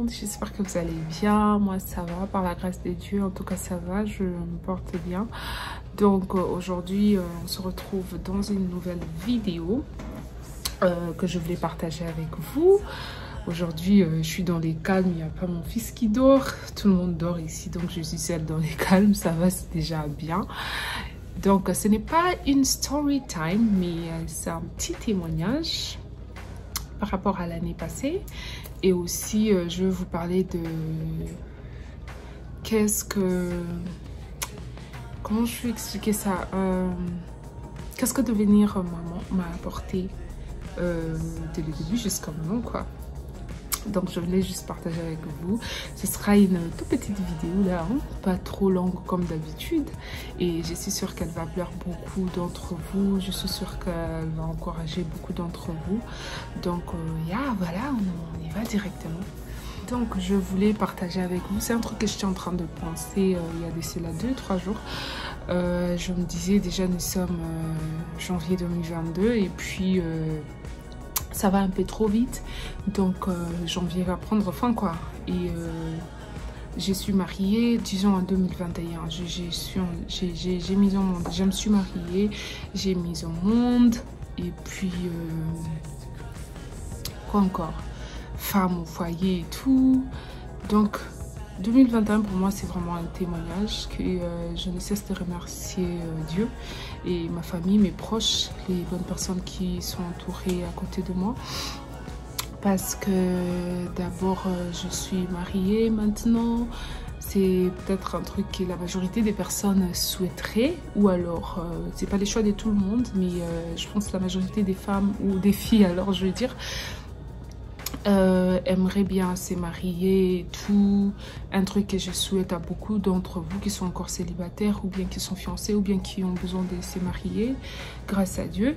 monde, j'espère que vous allez bien. Moi ça va, par la grâce de Dieu, en tout cas ça va, je me porte bien. Donc aujourd'hui on se retrouve dans une nouvelle vidéo que je voulais partager avec vous. Aujourd'hui je suis dans les calmes, il n'y a pas mon fils qui dort, tout le monde dort ici, donc je suis seule dans les calmes, ça va, c'est déjà bien. Donc ce n'est pas une story time, mais c'est un petit témoignage par rapport à l'année passée. Et aussi je vais vous parler de comment je vais expliquer ça, qu'est-ce que devenir maman m'a apporté dès le début jusqu'à maintenant, quoi. Donc je voulais juste partager avec vous. Ce sera une toute petite vidéo là, hein, pas trop longue comme d'habitude. Et je suis sûre qu'elle va plaire beaucoup d'entre vous. Je suis sûre qu'elle va encourager beaucoup d'entre vous. Donc voilà, on y va directement. Donc je voulais partager avec vous. C'est un truc que j'étais en train de penser il y a de cela 2-3 jours. Je me disais déjà nous sommes janvier 2022 et puis... ça va un peu trop vite, donc janvier va prendre fin, quoi. Et je suis mariée, disons en 2021. J'ai mis au monde, je me suis mariée, j'ai mis au monde, et puis quoi encore, femme au foyer et tout. Donc 2021 pour moi c'est vraiment un témoignage que je ne cesse de remercier Dieu et ma famille, mes proches, les bonnes personnes qui sont entourées à côté de moi, parce que d'abord je suis mariée maintenant. C'est peut-être un truc que la majorité des personnes souhaiteraient, ou alors c'est pas les choix de tout le monde, mais je pense que la majorité des femmes ou des filles, alors je veux dire, aimerait bien se marier et tout. Un truc que je souhaite à beaucoup d'entre vous qui sont encore célibataires ou bien qui sont fiancés ou bien qui ont besoin de se marier, grâce à Dieu.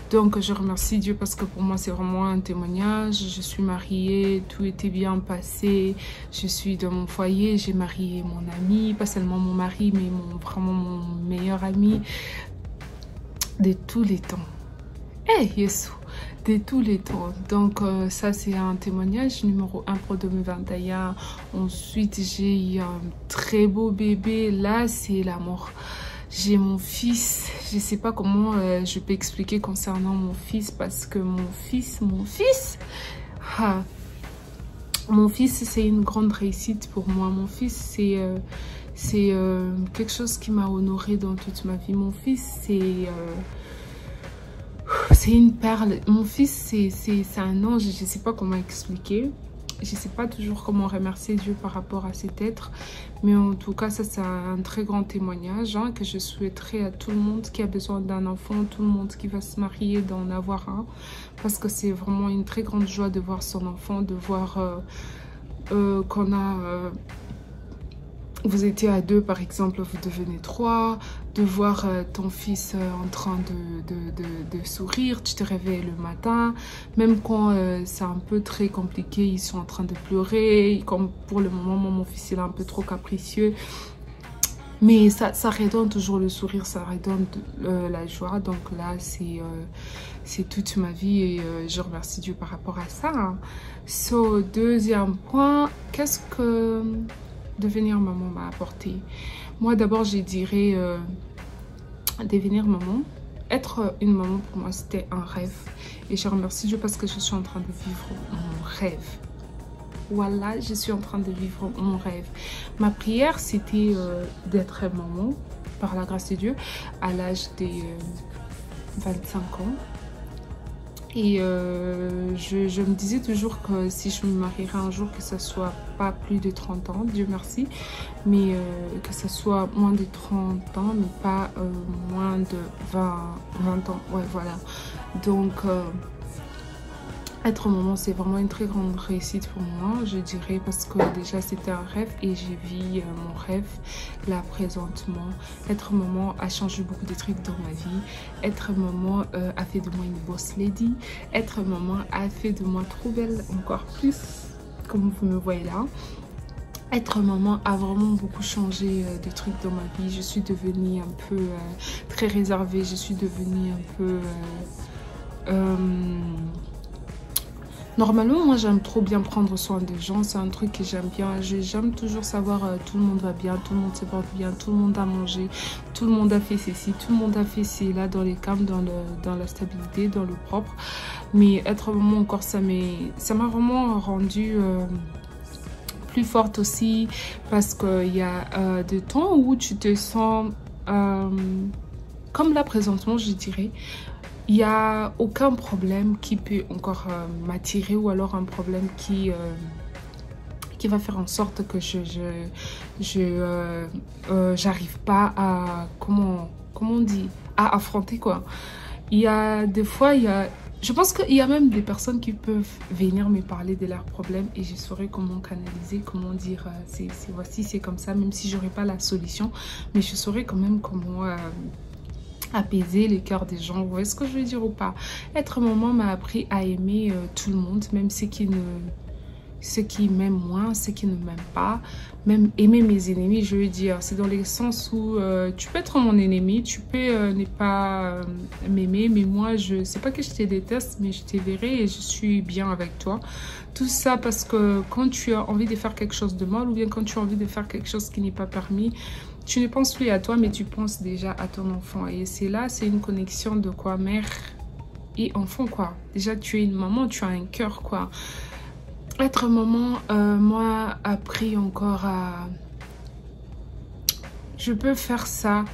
Donc je remercie Dieu parce que pour moi c'est vraiment un témoignage. Je suis mariée, tout était bien passé, je suis dans mon foyer, j'ai marié mon ami, pas seulement mon mari mais vraiment mon meilleur ami de tous les temps. Hey Yesu, de tous les temps. Donc ça c'est un témoignage numéro 1 pour 2021. Ensuite j'ai eu un très beau bébé, là c'est l'amour. J'ai mon fils, je sais pas comment je peux expliquer concernant mon fils, parce que mon fils c'est une grande réussite pour moi. Mon fils c'est quelque chose qui m'a honorée dans toute ma vie. Mon fils c'est une perle. Mon fils, c'est un ange. Je ne sais pas comment expliquer. Je ne sais pas toujours comment remercier Dieu par rapport à cet être. Mais en tout cas, ça, c'est un très grand témoignage hein, que je souhaiterais à tout le monde qui a besoin d'un enfant, tout le monde qui va se marier, d'en avoir un. Parce que c'est vraiment une très grande joie de voir son enfant, de voir qu'on a... vous étiez à 2 par exemple, vous devenez 3, de voir ton fils en train de sourire, tu te réveilles le matin, même quand c'est un peu très compliqué, ils sont en train de pleurer, comme pour le moment, moi, mon fils il est un peu trop capricieux, mais ça redonne toujours le sourire, ça redonne la joie. Donc là c'est toute ma vie et je remercie Dieu par rapport à ça hein. So, deuxième point, qu'est-ce que devenir maman m'a apporté? Moi d'abord je dirais devenir maman, être une maman pour moi c'était un rêve et je remercie Dieu parce que je suis en train de vivre mon rêve. Voilà, je suis en train de vivre mon rêve. Ma prière c'était d'être maman par la grâce de Dieu à l'âge des 25 ans. Et je me disais toujours que si je me marierais un jour, que ça soit pas plus de 30 ans, Dieu merci, mais que ça soit moins de 30 ans, mais pas moins de 20 ans. Ouais, voilà. Donc, être maman, c'est vraiment une très grande réussite pour moi, je dirais, parce que déjà c'était un rêve et j'ai vu mon rêve là présentement. Être maman a changé beaucoup de trucs dans ma vie. Être maman a fait de moi une boss lady. Être maman a fait de moi trop belle, encore plus, comme vous me voyez là. Être maman a vraiment beaucoup changé de trucs dans ma vie. Je suis devenue un peu très réservée, je suis devenue un peu... Normalement, moi, j'aime trop bien prendre soin des gens. C'est un truc que j'aime bien. J'aime toujours savoir tout le monde va bien, tout le monde se porte bien, tout le monde a mangé, tout le monde a fait ceci, tout le monde a fait cela dans les calmes, dans la stabilité, dans le propre. Mais être maman encore, ça m'a vraiment rendue plus forte aussi parce qu'il y a des temps où tu te sens comme là présentement, je dirais. Il n'y a aucun problème qui peut encore m'attirer ou alors un problème qui va faire en sorte que j'arrive pas à, comment on dit, à affronter quoi. Il y a des fois, je pense qu'il y a même des personnes qui peuvent venir me parler de leurs problèmes et je saurais comment canaliser, comment dire, voici, c'est comme ça, même si j'aurais pas la solution, mais je saurais quand même comment apaiser les cœurs des gens. Vous voyez ce que je veux dire ou pas? Être maman m'a appris à aimer tout le monde, même ceux qui m'aiment moins, ceux qui ne m'aiment pas, même aimer mes ennemis, je veux dire. C'est dans le sens où tu peux être mon ennemi, tu peux ne pas m'aimer, mais moi, c'est pas que je te déteste, mais je te verrai et je suis bien avec toi. Tout ça parce que quand tu as envie de faire quelque chose de mal ou bien quand tu as envie de faire quelque chose qui n'est pas permis, tu ne penses plus à toi, mais tu penses déjà à ton enfant. Et c'est une connexion de quoi, mère et enfant, quoi. Déjà, tu es une maman, tu as un cœur, quoi. Être maman, moi, a appris encore à... Je peux faire ça.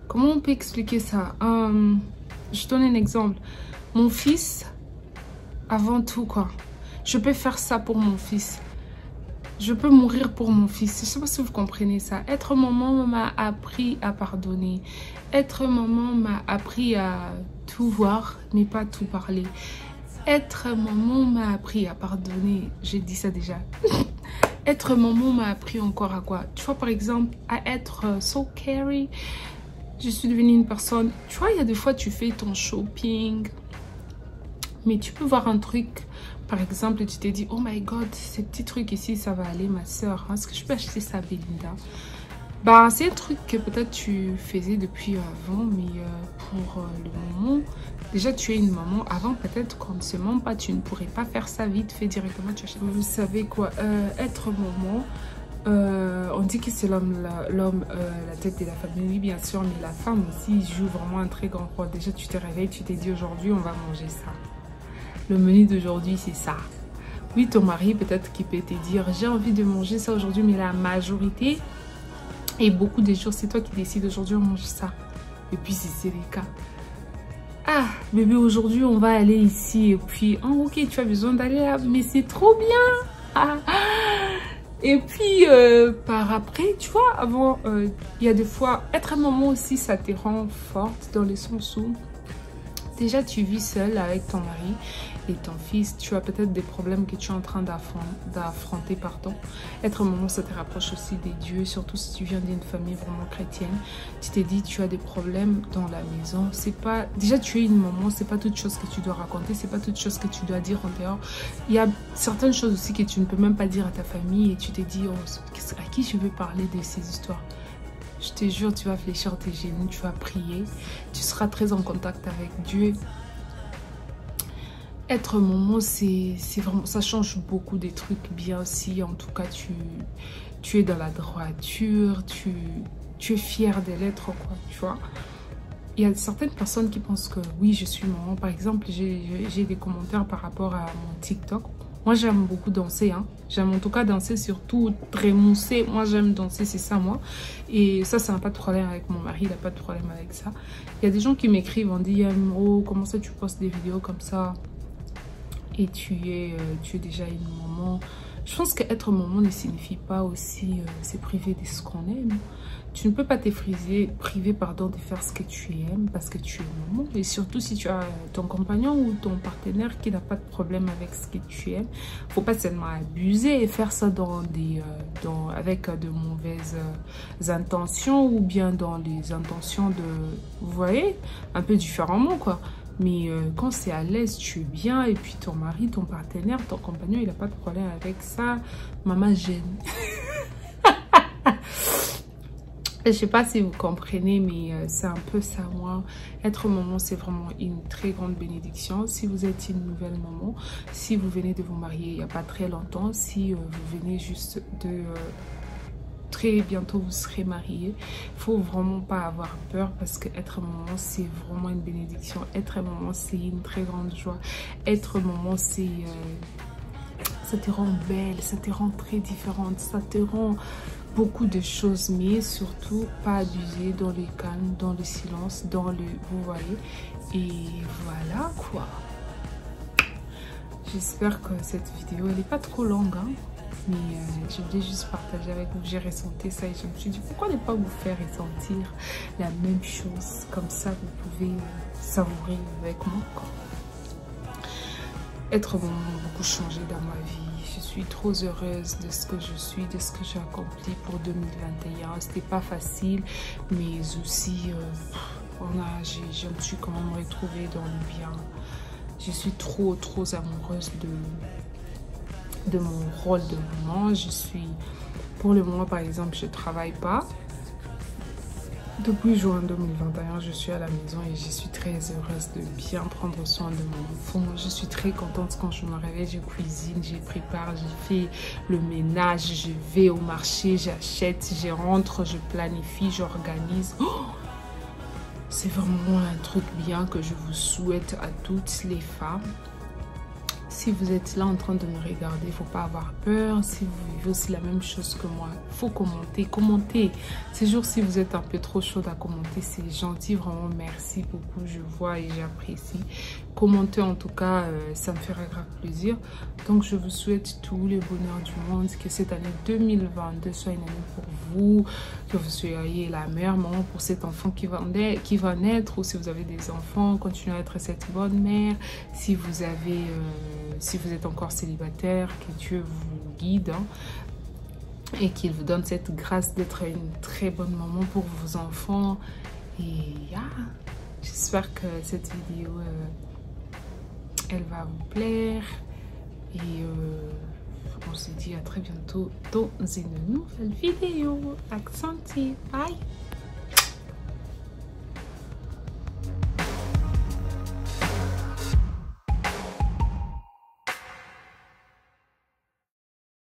Comment on peut expliquer ça? Je donne un exemple. Mon fils, avant tout, quoi. Je peux faire ça pour mon fils. Je peux mourir pour mon fils. Je ne sais pas si vous comprenez ça. Être maman m'a appris à pardonner. Être maman m'a appris à tout voir, mais pas tout parler. Être maman m'a appris à pardonner. J'ai dit ça déjà. Être maman m'a appris encore à quoi? Tu vois, par exemple, à être so carry. Je suis devenue une personne... Tu vois, il y a des fois, tu fais ton shopping. Mais tu peux voir un truc... Par exemple, tu t'es dit, oh my god, ces petits trucs ici, ça va aller, ma soeur. Est-ce que je peux acheter ça, Belinda? Bah, c'est un truc que peut-être tu faisais depuis avant, mais pour le moment, déjà tu es une maman. Avant, peut-être qu'on ne se ment pas, tu ne pourrais pas faire ça vite fait directement. Tu achètes. Vous savez quoi, être maman, on dit que c'est l'homme, la tête de la famille, oui, bien sûr, mais la femme aussi joue vraiment un très grand rôle. Déjà, tu te réveilles, tu t'es dit aujourd'hui, on va manger ça. Le menu d'aujourd'hui, c'est ça. Oui, ton mari, peut-être qu'il peut te dire, j'ai envie de manger ça aujourd'hui, mais la majorité, et beaucoup des jours, c'est toi qui décides aujourd'hui, on mange ça. Et puis, c'est le cas. Ah, bébé, aujourd'hui, on va aller ici. Et puis, oh, ok, tu as besoin d'aller là, mais c'est trop bien. Ah. Et puis, par après, tu vois, avant, il y a des fois, être maman aussi, ça te rend forte dans le sens où, déjà, tu vis seule avec ton mari et ton fils. Tu as peut-être des problèmes que tu es en train d'affronter, pardon. Être maman, ça te rapproche aussi des dieux, surtout si tu viens d'une famille vraiment chrétienne. Tu t'es dit, tu as des problèmes dans la maison. C'est pas... Déjà, tu es une maman, c'est pas toute chose que tu dois raconter, c'est pas toute chose que tu dois dire en dehors. Il y a certaines choses aussi que tu ne peux même pas dire à ta famille et tu t'es dit, oh, à qui je veux parler de ces histoires? Je te jure, tu vas fléchir tes genoux, tu vas prier. Tu seras très en contact avec Dieu. Être maman, c'est vraiment... Ça change beaucoup des trucs bien aussi. En tout cas, tu es dans la droiture. Tu es fière de l'être, quoi, tu vois. Il y a certaines personnes qui pensent que oui, je suis maman. Par exemple, j'ai des commentaires par rapport à mon TikTok. Moi, j'aime beaucoup danser. Hein. J'aime en tout cas danser, surtout trémousser. Moi, j'aime danser, c'est ça, moi. Et ça n'a pas de problème avec mon mari. Il n'a pas de problème avec ça. Il y a des gens qui m'écrivent, on dit, oh, comment ça, tu postes des vidéos comme ça? Et tu es déjà une maman. Je pense qu'être maman ne signifie pas aussi se priver de ce qu'on aime. Tu ne peux pas te priver pardon, de faire ce que tu aimes parce que tu es maman. Et surtout si tu as ton compagnon ou ton partenaire qui n'a pas de problème avec ce que tu aimes. Il ne faut pas seulement abuser et faire ça avec de mauvaises intentions ou bien dans les intentions de, vous voyez, un peu différemment quoi. Mais quand c'est à l'aise, tu es bien. Et puis ton mari, ton partenaire, ton compagnon, il n'a pas de problème avec ça. Maman, j'aime. Je sais pas si vous comprenez, mais c'est un peu ça, moi. Être maman, c'est vraiment une très grande bénédiction. Si vous êtes une nouvelle maman, si vous venez de vous marier il n'y a pas très longtemps, si vous venez juste de... très bientôt vous serez marié, il faut vraiment pas avoir peur parce que être maman, c'est vraiment une bénédiction. Être maman, c'est une très grande joie. Être maman, c'est... ça te rend belle, ça te rend très différente, ça te rend... beaucoup de choses, mais surtout pas abuser dans le calme, dans le silence, dans le... vous voyez. Et voilà quoi. J'espère que cette vidéo, elle n'est pas trop longue, hein, mais je voulais juste partager avec vous. J'ai ressenti ça et je me suis dit, pourquoi ne pas vous faire ressentir la même chose? Comme ça, vous pouvez savourer avec moi, quoi. Être maman a beaucoup changé dans ma vie. Je suis trop heureuse de ce que je suis, de ce que j'ai accompli pour 2021. C'était pas facile, mais aussi, je me suis quand même retrouvée dans le bien. Je suis trop amoureuse de mon rôle de maman. Pour le moment, par exemple, je travaille pas. Depuis juin 2021, je suis à la maison et je suis très heureuse de bien prendre soin de mon enfant. Je suis très contente quand je me réveille, je cuisine, je prépare, je fais le ménage, je vais au marché, j'achète, je rentre, je planifie, j'organise. Oh, c'est vraiment un truc bien que je vous souhaite à toutes les femmes. Si vous êtes là en train de me regarder, il ne faut pas avoir peur. Si vous vivez aussi la même chose que moi, il faut commenter. Commentez. Ces jours, si vous êtes un peu trop chaude à commenter, c'est gentil. Vraiment, merci beaucoup. Je vois et j'apprécie. Commentez en tout cas, ça me fera grave plaisir. Donc, je vous souhaite tout le bonheur du monde. Que cette année 2022 soit une année pour vous. Que vous soyez la meilleure maman pour cet enfant qui va naître. Ou si vous avez des enfants, continuez à être cette bonne mère. Si vous avez... si vous êtes encore célibataire, que Dieu vous guide, hein, et qu'il vous donne cette grâce d'être une très bonne maman pour vos enfants. Et j'espère que cette vidéo, elle va vous plaire. Et on se dit à très bientôt dans une nouvelle vidéo. Accenti, bye!